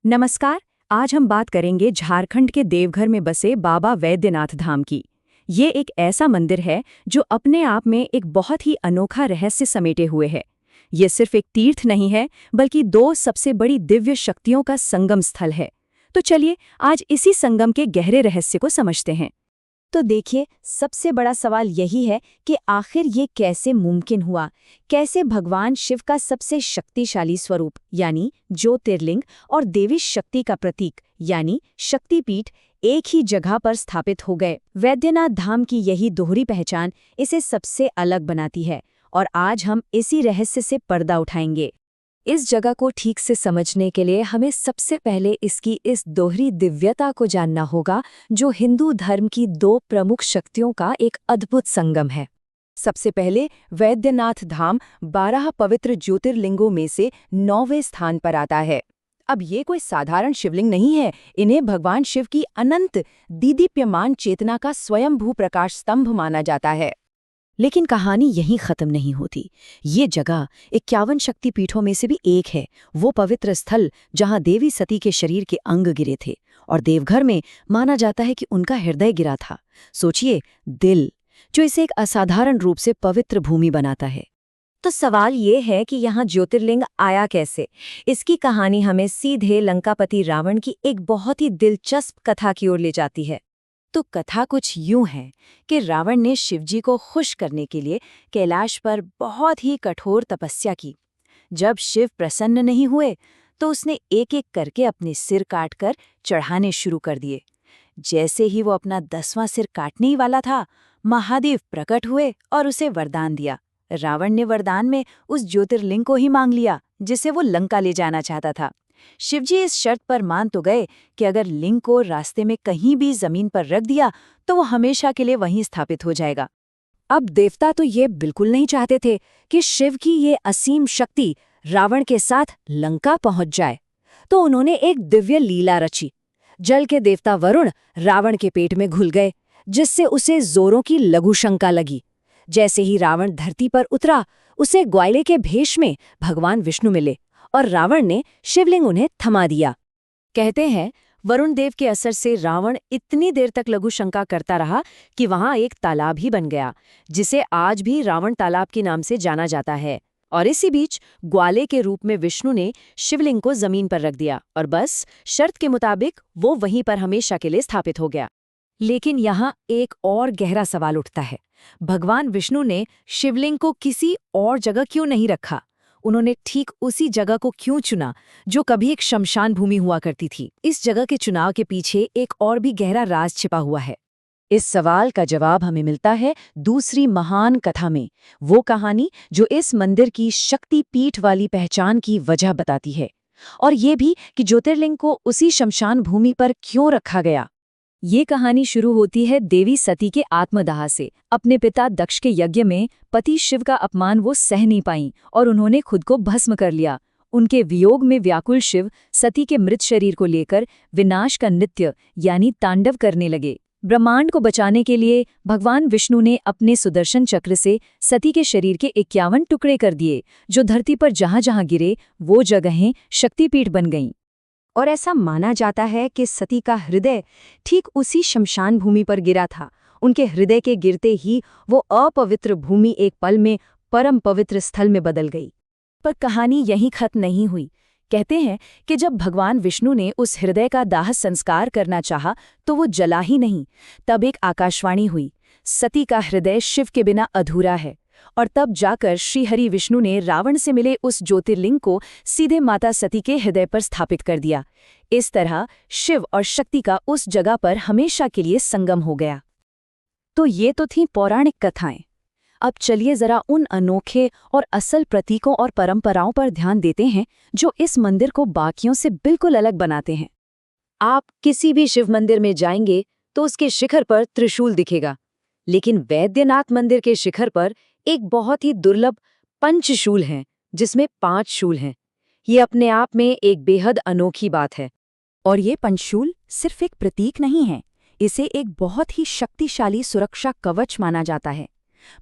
नमस्कार। आज हम बात करेंगे झारखंड के देवघर में बसे बाबा वैद्यनाथ धाम की। ये एक ऐसा मंदिर है जो अपने आप में एक बहुत ही अनोखा रहस्य समेटे हुए है। ये सिर्फ एक तीर्थ नहीं है, बल्कि दो सबसे बड़ी दिव्य शक्तियों का संगम स्थल है। तो चलिए आज इसी संगम के गहरे रहस्य को समझते हैं। तो देखिए, सबसे बड़ा सवाल यही है कि आखिर ये कैसे मुमकिन हुआ। कैसे भगवान शिव का सबसे शक्तिशाली स्वरूप यानी ज्योतिर्लिंग और देवी शक्ति का प्रतीक यानी शक्तिपीठ एक ही जगह पर स्थापित हो गए। वैद्यनाथ धाम की यही दोहरी पहचान इसे सबसे अलग बनाती है और आज हम इसी रहस्य से पर्दा उठाएंगे। इस जगह को ठीक से समझने के लिए हमें सबसे पहले इसकी इस दोहरी दिव्यता को जानना होगा, जो हिंदू धर्म की दो प्रमुख शक्तियों का एक अद्भुत संगम है। सबसे पहले वैद्यनाथ धाम 12 पवित्र ज्योतिर्लिंगों में से 9वें स्थान पर आता है। अब ये कोई साधारण शिवलिंग नहीं है, इन्हें भगवान शिव की अनंत दीदीप्यमान चेतना का स्वयंभू प्रकाश स्तंभ माना जाता है। लेकिन कहानी यहीं खत्म नहीं होती। ये जगह 51 शक्तिपीठों में से भी एक है, वो पवित्र स्थल जहां देवी सती के शरीर के अंग गिरे थे और देवघर में माना जाता है कि उनका हृदय गिरा था। सोचिए, दिल, जो इसे एक असाधारण रूप से पवित्र भूमि बनाता है। तो सवाल ये है कि यहाँ ज्योतिर्लिंग आया कैसे। इसकी कहानी हमें सीधे लंकापति रावण की एक बहुत ही दिलचस्प कथा की ओर ले जाती है। तो कथा कुछ यूं है कि रावण ने शिवजी को खुश करने के लिए कैलाश पर बहुत ही कठोर तपस्या की। जब शिव प्रसन्न नहीं हुए तो उसने एक एक करके अपने सिर काटकर चढ़ाने शुरू कर दिए। जैसे ही वो अपना 10वां सिर काटने ही वाला था, महादेव प्रकट हुए और उसे वरदान दिया। रावण ने वरदान में उस ज्योतिर्लिंग को ही मांग लिया जिसे वो लंका ले जाना चाहता था। शिवजी इस शर्त पर मान तो गए कि अगर लिंग को रास्ते में कहीं भी जमीन पर रख दिया तो वो हमेशा के लिए वहीं स्थापित हो जाएगा। अब देवता तो ये बिल्कुल नहीं चाहते थे कि शिव की ये असीम शक्ति रावण के साथ लंका पहुंच जाए, तो उन्होंने एक दिव्य लीला रची। जल के देवता वरुण रावण के पेट में घुल गए, जिससे उसे जोरों की लघु शंका लगी। जैसे ही रावण धरती पर उतरा, उसे ग्वाले के भेष में भगवान विष्णु मिले और रावण ने शिवलिंग उन्हें थमा दिया। कहते हैं वरुण देव के असर से रावण इतनी देर तक लघु शंका करता रहा कि वहां एक तालाब ही बन गया, जिसे आज भी रावण तालाब के नाम से जाना जाता है। और इसी बीच ग्वाले के रूप में विष्णु ने शिवलिंग को जमीन पर रख दिया और बस शर्त के मुताबिक वो वहीं पर हमेशा के लिए स्थापित हो गया। लेकिन यहाँ एक और गहरा सवाल उठता है, भगवान विष्णु ने शिवलिंग को किसी और जगह क्यों नहीं रखा? उन्होंने ठीक उसी जगह को क्यों चुना जो कभी एक शमशान भूमि हुआ करती थी? इस जगह के चुनाव के पीछे एक और भी गहरा राज छिपा हुआ है। इस सवाल का जवाब हमें मिलता है दूसरी महान कथा में, वो कहानी जो इस मंदिर की शक्तिपीठ वाली पहचान की वजह बताती है, और ये भी कि ज्योतिर्लिंग को उसी शमशान भूमि पर क्यों रखा गया। ये कहानी शुरू होती है देवी सती के आत्मदाह से। अपने पिता दक्ष के यज्ञ में पति शिव का अपमान वो सह नहीं पाईं और उन्होंने खुद को भस्म कर लिया। उनके वियोग में व्याकुल शिव सती के मृत शरीर को लेकर विनाश का नृत्य यानी तांडव करने लगे। ब्रह्मांड को बचाने के लिए भगवान विष्णु ने अपने सुदर्शन चक्र से सती के शरीर के 51 टुकड़े कर दिए, जो धरती पर जहां जहां गिरे वो जगहें शक्तिपीठ बन गईं। और ऐसा माना जाता है कि सती का हृदय ठीक उसी शमशान भूमि पर गिरा था। उनके हृदय के गिरते ही वो अपवित्र भूमि एक पल में परम पवित्र स्थल में बदल गई। पर कहानी यहीं खत्म नहीं हुई। कहते हैं कि जब भगवान विष्णु ने उस हृदय का दाह संस्कार करना चाहा तो वो जला ही नहीं। तब एक आकाशवाणी हुई, सती का हृदय शिव के बिना अधूरा है। और तब जाकर श्रीहरि विष्णु ने रावण से मिले उस ज्योतिर्लिंग को सीधे माता सती के हृदय पर स्थापित कर दिया। इस तरह शिव और शक्ति का उस जगह पर हमेशा के लिए संगम हो गया। तो ये तो थी पौराणिक कथाएं। अब चलिए जरा उन अनोखे और असल प्रतीकों और परंपराओं पर ध्यान देते हैं जो इस मंदिर को बाकियों से बिल्कुल अलग बनाते हैं। आप किसी भी शिव मंदिर में जाएंगे तो उसके शिखर पर त्रिशूल दिखेगा, लेकिन वैद्यनाथ मंदिर के शिखर पर एक बहुत ही दुर्लभ पंचशूल है, जिसमें 5 शूल हैं। ये अपने आप में एक बेहद अनोखी बात है। और ये पंचशूल सिर्फ एक प्रतीक नहीं है, इसे एक बहुत ही शक्तिशाली सुरक्षा कवच माना जाता है।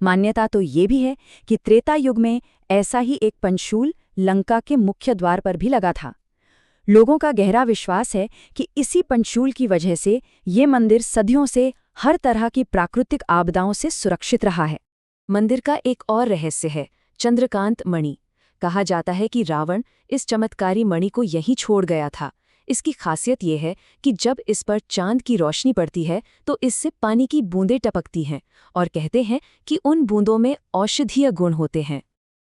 मान्यता तो ये भी है कि त्रेता युग में ऐसा ही एक पंचशूल लंका के मुख्य द्वार पर भी लगा था। लोगों का गहरा विश्वास है कि इसी पंचशूल की वजह से ये मंदिर सदियों से हर तरह की प्राकृतिक आपदाओं से सुरक्षित रहा है। मंदिर का एक और रहस्य है चंद्रकांत मणि। कहा जाता है कि रावण इस चमत्कारी मणि को यहीं छोड़ गया था। इसकी खासियत यह है कि जब इस पर चांद की रोशनी पड़ती है तो इससे पानी की बूंदें टपकती हैं और कहते हैं कि उन बूंदों में औषधीय गुण होते हैं।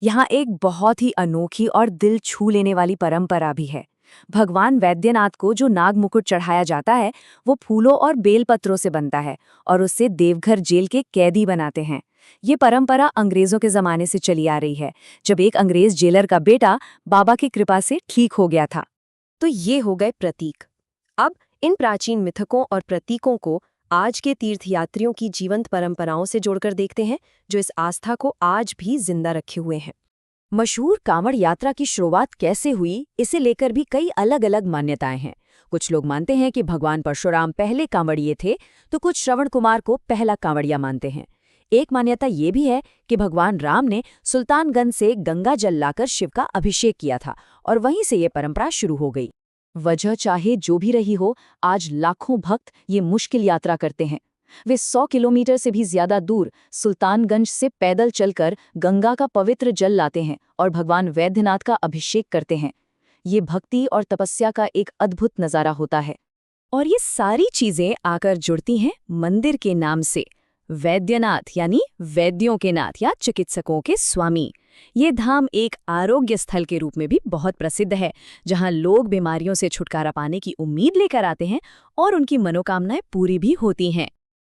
यहाँ एक बहुत ही अनोखी और दिल छू लेने वाली परंपरा भी है। भगवान वैद्यनाथ को जो नाग मुकुट चढ़ाया जाता है वो फूलों और बेलपत्रों से बनता है और उससे देवघर जेल के कैदी बनाते हैं। ये परंपरा अंग्रेजों के जमाने से चली आ रही है, जब एक अंग्रेज जेलर का बेटा बाबा की कृपा से ठीक हो गया था। तो ये हो गए प्रतीक। अब इन प्राचीन मिथकों और प्रतीकों को आज के तीर्थयात्रियों की जीवंत परंपराओं से जोड़कर देखते हैं, जो इस आस्था को आज भी जिंदा रखे हुए हैं। मशहूर कांवड़ यात्रा की शुरुआत कैसे हुई, इसे लेकर भी कई अलग अलग मान्यताएं हैं। कुछ लोग मानते हैं कि भगवान परशुराम पहले कांवड़िए थे, तो कुछ श्रवण कुमार को पहला कांवड़िया मानते हैं। एक मान्यता ये भी है कि भगवान राम ने सुल्तानगंज से गंगा जल लाकर शिव का अभिषेक किया था और वहीं से ये परंपरा शुरू हो गई। वजह चाहे जो भी रही हो, आज लाखों भक्त ये मुश्किल यात्रा करते हैं। वे 100 किलोमीटर से भी ज्यादा दूर सुल्तानगंज से पैदल चलकर गंगा का पवित्र जल लाते हैं और भगवान वैद्यनाथ का अभिषेक करते हैं। ये भक्ति और तपस्या का एक अद्भुत नज़ारा होता है। और ये सारी चीजें आकर जुड़ती हैं मंदिर के नाम से, वैद्यनाथ यानी वैद्यों के नाथ या चिकित्सकों के स्वामी। ये धाम एक आरोग्य स्थल के रूप में भी बहुत प्रसिद्ध है, जहां लोग बीमारियों से छुटकारा पाने की उम्मीद लेकर आते हैं और उनकी मनोकामनाएं पूरी भी होती हैं।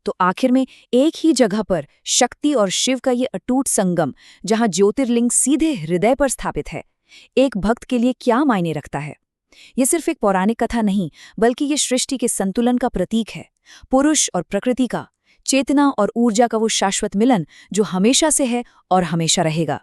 तो आखिर में एक ही जगह पर शक्ति और शिव का ये अटूट संगम, जहां ज्योतिर्लिंग सीधे हृदय पर स्थापित है, एक भक्त के लिए क्या मायने रखता है? ये सिर्फ एक पौराणिक कथा नहीं, बल्कि ये सृष्टि के संतुलन का प्रतीक है। पुरुष और प्रकृति का, चेतना और ऊर्जा का वो शाश्वत मिलन जो हमेशा से है और हमेशा रहेगा।